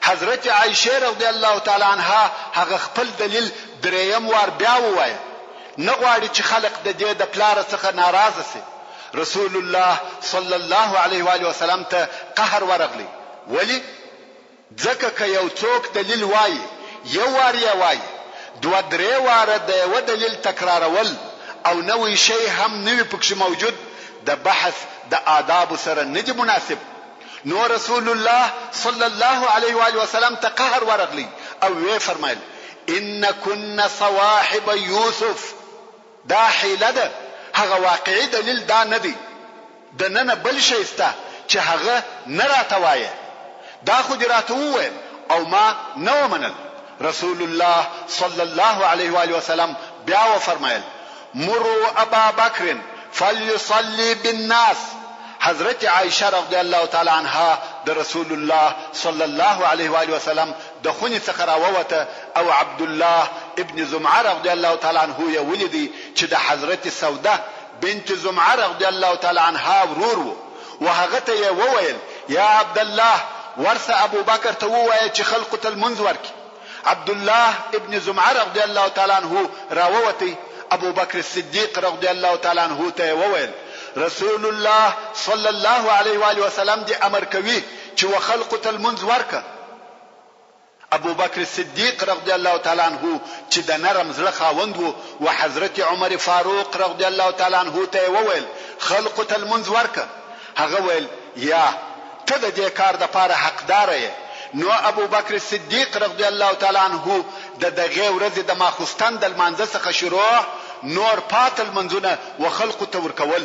حضرت عائشه رضی الله تعالی عنها هغه خپل دلیل دریم وار بیا ووایي. نه غواړي چې خلق د دې د پلار څخه ناراضه شي. رسول الله صلی الله علیه و آله وسلم ته قهر ورغلی. ولی ځکه که یو څوک دلیل وایي یو وار یې وایي 2-3 واره د یو دلیل تکرارول او نوې شی هم نوې پکې موجود د بحث د آداب سره نه دی مناسب. نو رسول الله صلی الله علیه و آله وسلم ته قهر ورغلی او وی فرمایل ان كن صواحب یوسف. دا حیله ده، هغه واقعي دلیل دا نه دی. د نن بل شی سته چې هغه نه راته وایي. دا خو دې راته وویل او ما نه ومنل. رسول الله صلی الله علیه و آله وسلم بیا و فرمایل مروا ابا بکر فليصلي بالناس. حضرت عائشه رضی الله تعالی عنها د رسول الله صلی الله علیه و آله وسلم د خونې څخه راووته او عبد الله ابن زمعه رضی الله تعالی عنه یې ولیدی چې د حضرت سوده بنت زمعه رضی الله تعالی عنها ورور وو وهغه ته یې وویل یا عبد الله ورثه ابو بکر ته ووایه چې خلقو ته المنځ ورکړي. عبد الله ابن زمعه رضی الله تعالی عنه راووتی ابو بکر الصدیق رضی الله تعالی عنه ته وویل رسول الله صلی الله علیه و آله وسلم دې امر کوي چې وخلقو ته المنځ ورکړه. ابو بکر الصدیق رضی الله تعالی عنه چې د نرم زړه خاوند وو او حضرت عمر فاروق رضی الله تعالی عنه ته وویل خلقو ته المنځ ورکړه. هغه ویل یا ته د دې کار د پاره حقدار یې. نو ابو بکر الصدیق رضی الله تعالی عنه د دغه ورځې د ماخستان د لمانځه څخه شروع نور پاتل منځونه وخلقو ته ورکول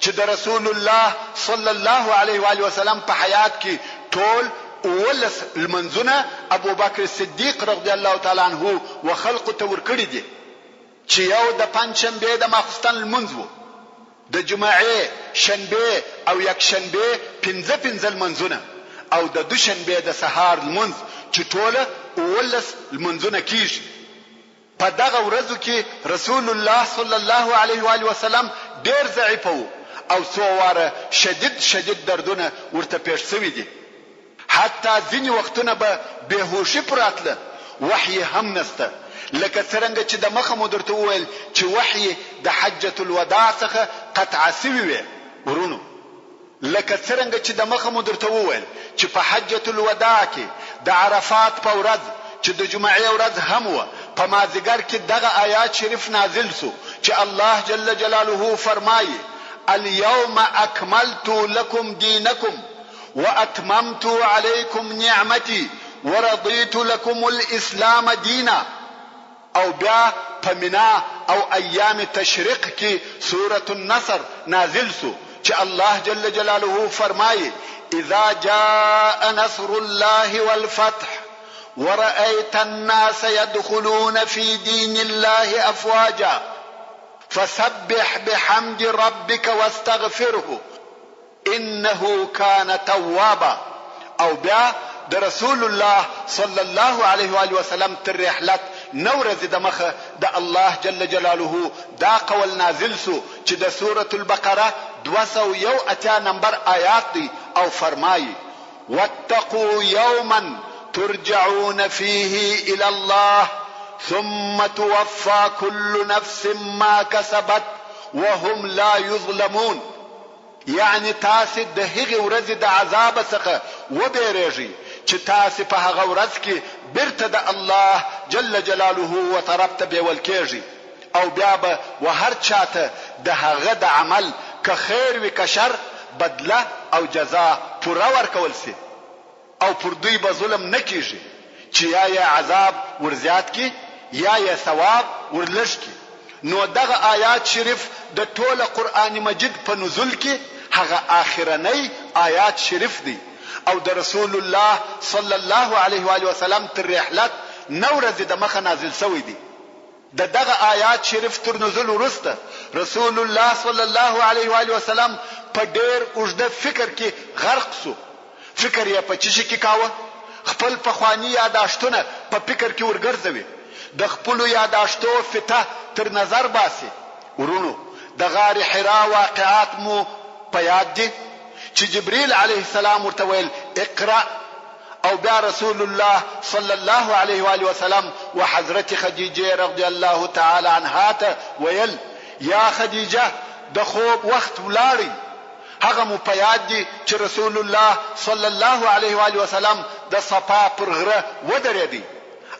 چې د رسول الله صلی الله علیه و آله وسلم په حیات کې ټول ولس المنځونه ابو بکر الصدیق رضی الله تعالی عنه وخلقو ته ورکړي دي چې یو د پنځشنبه د ماخستان المنځ وو د جمعې شنبه او یک شنبه پنځه المنځونه او د دوشنبه د سهار المنځ چې ټوله ولس المنځونه کیږي. په دغه ورځو کې رسول الله صلی الله علیه و آله وسلم ډیر ضعیف وو او څو واره شدید دردونه ورته پیښ شوي دي. حتی ځینې وختونه به بهوشي پراتله وحی هم نسته لکه څنګه چې د مخه مو درته وویل چې وحی د حجة الوداع څخه قطع شوی وي ورونو. لکه څنګه چې د مخه مو درته وویل چې په حجة الوداع کې د عرفات په ورځ چې د جمعې ورځ هم و په مازیګر کې دغه آیات شریف نازل سو چې الله جل جلاله فرمایي اليوم اكملت لكم دينكم واتممت عليكم نعمتي ورضيت لكم الاسلام دينا. او بیا پمنا او ایام تشریق کې سورة النصر نازل سو چې الله جل جلاله فرمایي اذا جاء نصر الله والفتح ورأيت الناس يدخلون في دين الله أفواجا فسبح بحمد ربك واستغفره إنه كان توابا. او بیا د رسول الله صلی الله علیه و آله وسلم تر رحلت نورز د مخه د الله جل جلاله دا قول نازل سو چې د سورة البقره 201 نمبر آیات دی او فرمایي واتقوا يوما ترجعون فيه إلى الله ثم توفى كل نفس ما كسبت وهم لا يظلمون. يعني تاسي د هغې ورځې د عذاب څخه وبېرېږئ چې تاسي په هغه ورځ کې بیرته د الله جل جلاله و طرف ته بیول کېږئ او بیا به وهر چاته د هغه د عمل که خیر وي که شر بدله او جزا پوره ورکول سي او پر دوی به ظلم نه کیږي چې یا عذاب ورزیات کی یا ثواب ورلږ کی. نو دغه آیات شریف د ټوله قرآن مجید په نزول کې هغه آخرنی آیات شریف دی او د رسول الله صلی الله علیه و آله وسلم تر رحلت نورز د مخه نازل شوی دی. دغه آیات شریف تر نزول وروسته رسول الله صلی الله علیه و آله وسلم په ډیر اوږده فکر کې غرق شو. فکر یې په چی کې کاوه خپل پخوانی یاداشتونه په فکر کې ورګرځوي د خپل یاداشتو فته تر نظر باسي. ورونو د غار حرا واقعات مو په یاد دي چې جبريل عليه السلام ورته ویل اقرأ او بیا رسول الله صلی الله علیه و آله وسلم وحضرت خدیجه رضی الله تعالی عنها ته ویل یا خدیجه د خوب وخت ولاړی. هغه مو په یاد دي چې رسول الله صلی الله علیه و آله وسلم د صفا پر غره ودرېدی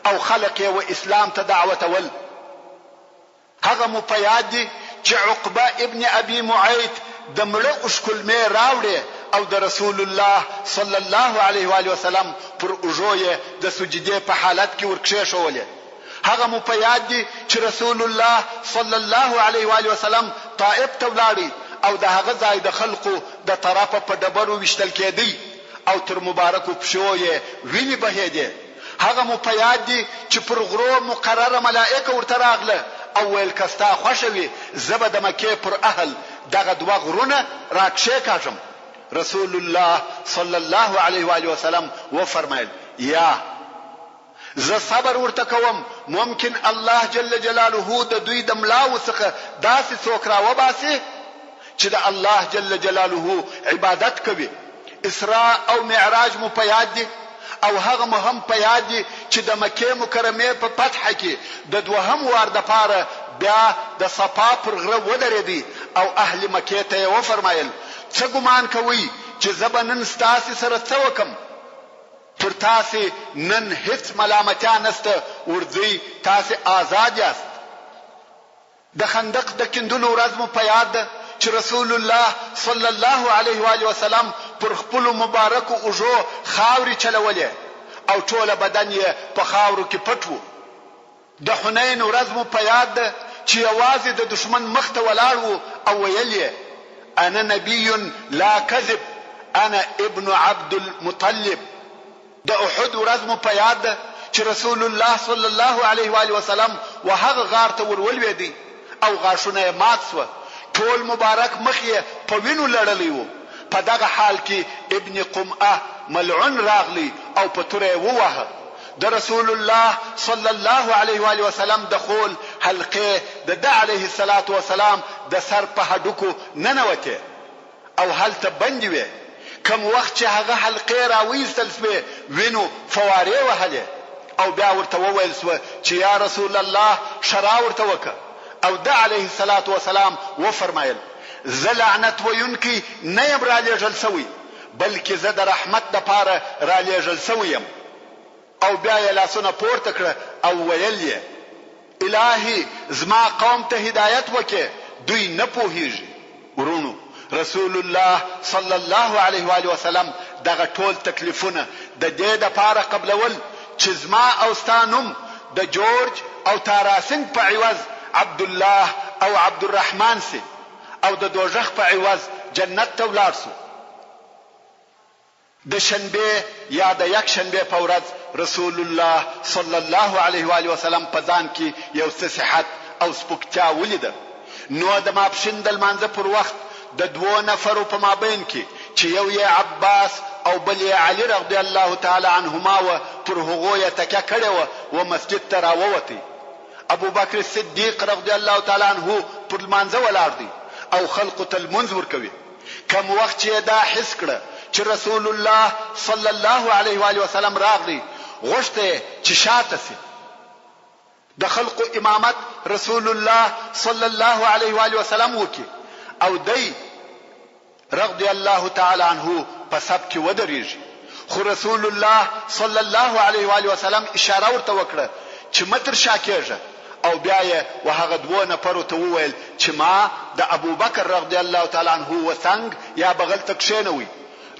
او خلق یې و اسلام ته دعوت ول. هغه مو په یاد دي چې عقبه ابن ابي معيط د مړه اشکلمې راوړې او د رسول الله صلی الله علیه و آله وسلم پر اوجوې د سجدې په حالت کې ورکښولې. هغه مو په یاد دي چې رسول الله صلی الله علیه و آله وسلم طائف ته ولاړی او د هغه ځای د خلقو د طرفه په ډبرو وشتل کېدی او تر مبارکو پښو یې ویني بهېدې. هغه مو په یاد دي چې پر غرو مقرره ملائکه ورته راغله او ویل کستا خوشوي زبه د مکه پر اهل دغه دوه غرونه راکښې کاږم. رسول الله صلی الله علیه و آله وسلم و فرمایل یا زه صبر ورته کوم ممکن الله جل جلاله د دوی د ملاو څخه داسې څوک راوباسي چې د الله جل جلاله عبادت کوي. اسراء او معراج مو په یاد دي او هغه مو هم په یاد دي چې د مکې مکرمې په فتح کې د دوهم وار دپاره بیا د صفا پر غره ودرېدی او اهل مکې ته یې وفرمایل څه ګمان کوئ چې زه به نن ستاسې سره څه وکم؟ پر تاسې نن هیڅ ملامتیا نسته، ورځئ تاسې آزاد یاست. د خندق د کیندلو ورځ مو په یاد ده چې رسول الله صلی الله علیه و آله وسلم پر خپل مبارک اوږو خاورې چلولې او ټوله بدن یې په خاورو کې پټ و. د حنین ورځ مو په یاد ده چې یوازې د دشمن مخ ته ولاړ و او ویل یې انا نبی لا کذب انا ابن عبد المطلب. د احد ورځ مو په یاد ده چې رسول الله صلی الله علیه و آله وسلم وهغه غار ته ورولوېدی او غاښونه یې مات سوه، ټول مبارک مخ یې په وینو لړلی و. په دغه حال کې ابن قمعه ملعون راغلی او په توره یې وواهه. د رسول الله صلی الله علیه و آله وسلم د خول حلقې د ده علیه الصلاة والسلام د سر په هډوکو ننوتې او هلته بندې وې. کم وخت چې هغه حلقې راویستل سوې وینو فوارې وهلې او بیا ورته وویل سوه چې یا رسول الله شرا ورته وکړه او ده علیه الصلاة والسلام وفرمایل زه لعنت ویونکی نه یم رالیږل سوی بلکې زه د رحمت دپاره رالیږل سوی یم. او بیا یې لاسونه پورته کړه او ویل یې الهي زما قوم ته هدایت وکړې دوی نه پوهیږي. ورونو رسول الله صلی الله علیه و آله وسلم دغه ټول تکلیفونه د دې دپاره قبلول چې زما او ستا نوم د جورج او تاراسنګ په عوض عبد الله او عبد الرحمن سي او د دوزخ په عوض جنت ته ولاړ سو. د شنبه یا د یک شنبه په ورځ رسول الله صلی الله علیه و آله وسلم په ځان کې یو څه صحت او سپکتیا ولیده. نو د ماپښین د لمانځه پر وخت د دوو نفرو په مابین کې چې یو یې عباس او بل یې علي رضی الله تعالی عنهما و پر هغو یې تکیه کړې وه و مسجد ته راووتی. ابو بکر صدیق رضی الله تعالی عنه پر لمانځه ولاړ دی او خلقو ته لمونځ ورکوي. کم وخت چې دا حس کړه چې رسول الله صلی الله علیه و آله وسلم راغلی غوښته چې شاته سي. د خلقو امامت رسول الله صلی الله علیه و آله وسلم وکي او دی رضی الله تعالی عنه په سب کې ودرېږي. خو رسول الله صلی الله علیه و آله وسلم اشاره ورته وکړه چې متر شاکېږه او بیا یې وهغه دوه نفرو ته وویل چې ما د ابو بکر رضی الله تعالی عنه وڅنګ یا بغل ته کښېنوئ.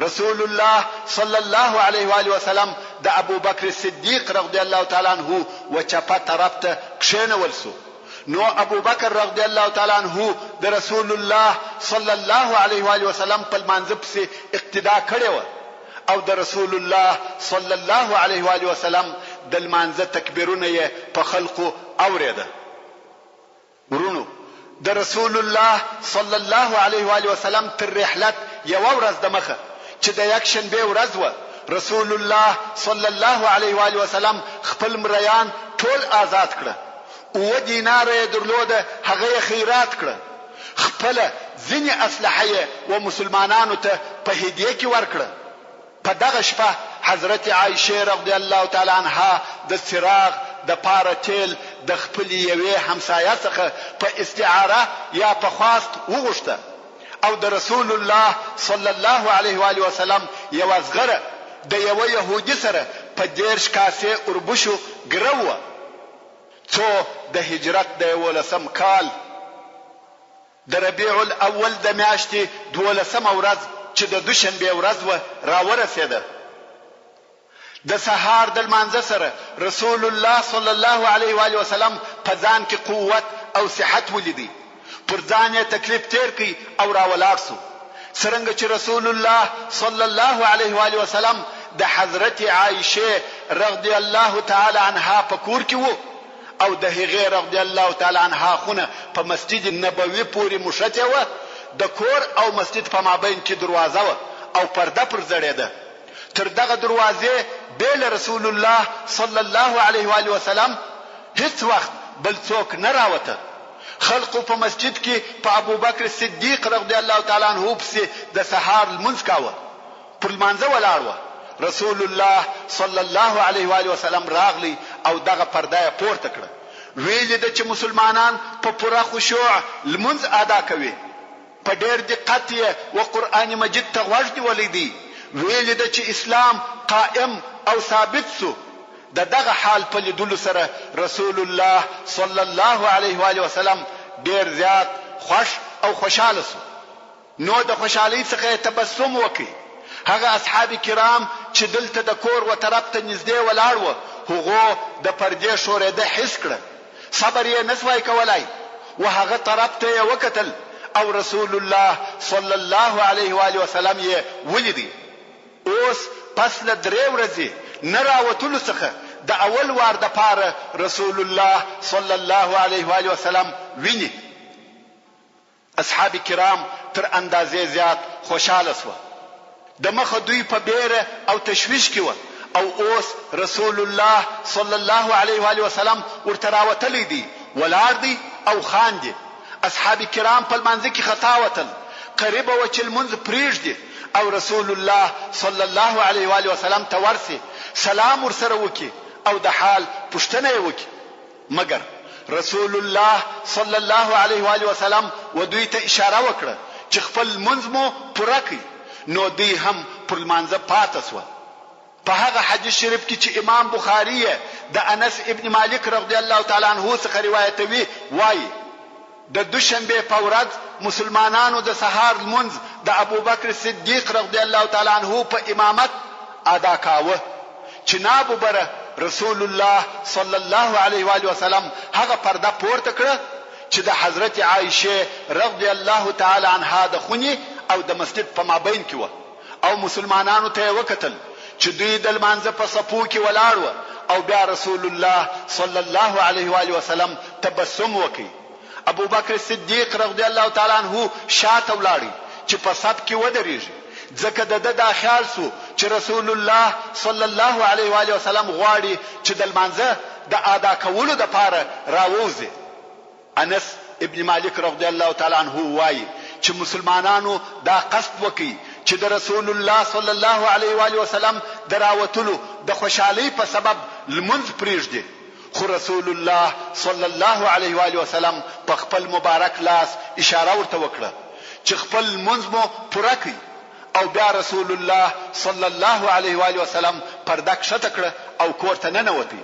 رسول الله صلی الله علیه و آله وسلم د ابو بکر صدیق رضی الله تعالی عنه و چپه طرف ته کښېنول سو. نو ابو بکر رضی الله تعالی عنه د رسول الله صلی الله علیه و آله وسلم په لمانځه پسې اقتدا کړې وه او د رسول الله صلی الله علیه و آله وسلم د لمانځه تکبیرونه یې په خلقو اورېده. ورونو د رسول الله صلی الله علیه و آله وسلم تر رحلت یوه ورځ دمخه چې د یک شنبې ورځ وه رسول الله صلی الله علیه و آله وسلم خپل مریان ټول آزاد کړه. 7 دیناره یې درلوده هغه یې خیرات کړه. خپله ځینې اسلحه یې و مسلمانانو ته په هدیه کې ورکړه. په دغه شپه حضرت عایشه رضی الله تعالی عنها د څراغ د پاره تیل د خپل یوې همسایه څخه په استعاره یا په خواست وغوښته او د رسول الله صلی الله علیه و آله وسلم یو ازغره د یو يهودي سره په 10 کاسه اوربشو ګروه. څو د هجرت د 11 کال د ربيع الاول د میاشتې 12 ورځ چې د دوشنبه ورځ و راورسېده. د سهار د لمانځه سره رسول الله صلی الله علیه و آله وسلم په ځان کې قوت او صحت ولیدي. پر ځان یې تکلیف تیر کی او راولاړ سو. څرنګه چې رسول الله صلی الله علیه و آله وسلم د حضرت عایشه رضی الله تعالی عنها په کور کې وو او د هغې رضی الله تعالی عنها خونه په مسجد نبوي پورې مشته و. د کور او مسجد په مابین کې دروازه و او پرده پر زړېده. تر دغه دروازې بیل رسول الله صلی الله علیه و آله وسلم هیڅ وخت بل څوک نه راوته. خلقو په مسجد کې په ابوبکر صدیق رضی الله تعالی عنہ پسې د سحر لمونځ کاوه، پر لمانځه ولاړ و. رسول الله صلی الله علیه و آله وسلم راغلی او دغه پرده پورته کړه. ویل د چې مسلمانان په پوره خشوع لمونځ ادا کوي، په ډېر دقت یې و قرآن مجید ته غوږ نیولی دی. ویل د چې اسلام قائم او ثابت سو. دغه حال په لیدلو سره رسول الله صلی الله علیه و آله وسلم ډېر زیات خوش او خوشاله سو. نو د خوشحالۍ څخه تبسم وکړي. هغه اصحاب کرام چې دلته د کور و طرف ته نږدې ولاړ و، هغو د پردې شورېده حس کړه. صبر یې نسوای کولای و هغه طرف ته یې وکتل او رسول الله صلی الله علیه و آله وسلم یې ولیدی. اوس پس له 3 ورځې نه راوتلو څخه د اول وار د پاره رسول الله صلی الله علیه و آله وسلم ویني. اصحاب کرام تر اندازې زیات خوشاله شو. د مخه دوی په بیره او تشویش کې و او اوس رسول الله صلی الله علیه و آله وسلم ورته راوتلی دی، ولاړ دی او خاندي. اصحاب کرام په لمانځه کې خطا وتل، قریب و چې لمونځ پرېږدي او رسول الله صلی الله علیه و آله وسلم ته ورسي، سلام ورسره وکي او د حال پوښتنه یې وکي. مګر رسول الله صلی الله علیه و آله وسلم و دوی ته اشاره وکړه چې خپل لمونځ مو پوره کړئ. نو دوی هم پر لمانځه پاته سوه. په هغه حدیث شریف کې چې امام بخاری د انس ابن مالک رضی الله تعالی عنہ څخه روایتوي، وایي د دوشنبه په ورځ مسلمانانو د سحر لمونځ د ابوبکر صدیق رضی الله تعالی عنہ په امامت ادا کاوه. چې نابو بره رسول الله صلی الله علیه و آله وسلم هغه پرده پورته کړه چې د حضرت عائشه رضی الله تعالی عنها د خونی او د مسجد په مابین کې و او مسلمانانو ته وکتل چې دوی د لمانځه په صفو کې ولاړ و او بیا رسول الله صلی الله علیه و آله وسلم تبسم وکړي. ابو بکر صدیق رضی الله تعالی عنہ شاته ولاړی چې په صف کې ودرېږي، ځکه د خیال سو چې رسول الله صلی الله علیه و آله وسلم غواړي چې د لمانځه د ادا کولو د پاره راووځي. انس ابن مالک رضی الله تعالی عنہ وایي چې مسلمانانو دا قصد وکړي چې د رسول الله صلی الله علیه و آله وسلم دراوتلو د خوشحالۍ په سبب لمونځ پرېږدي، خو رسول الله صلی الله علیه و آله وسلم په خپل مبارک لاس اشاره ورته وکړه چې خپل لمونځ مو پوره کړئ او بیا رسول الله صلی الله علیه و آله وسلم پرده کښته کړه او کور ته ننوتی.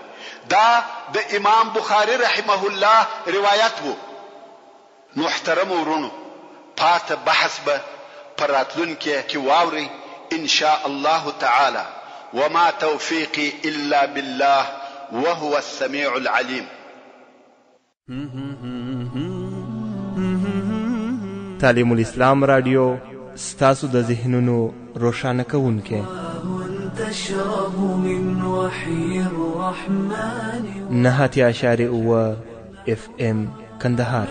دا د امام بخاری رحمه الله روایت وو. محترم ورونو، پاته بحث به پر راتلونکي کې واوري ان شاء الله تعالی. وما توفيقي الا بالله وهو السميع العليم. تعلیم الاسلام رادیو ستاسو د ذهنونو روښانه کوونکی. تشرب من وحي الرحمن 9.9 FM کندهار.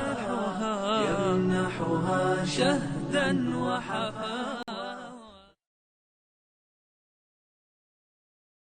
يمنحها شهدا وحفا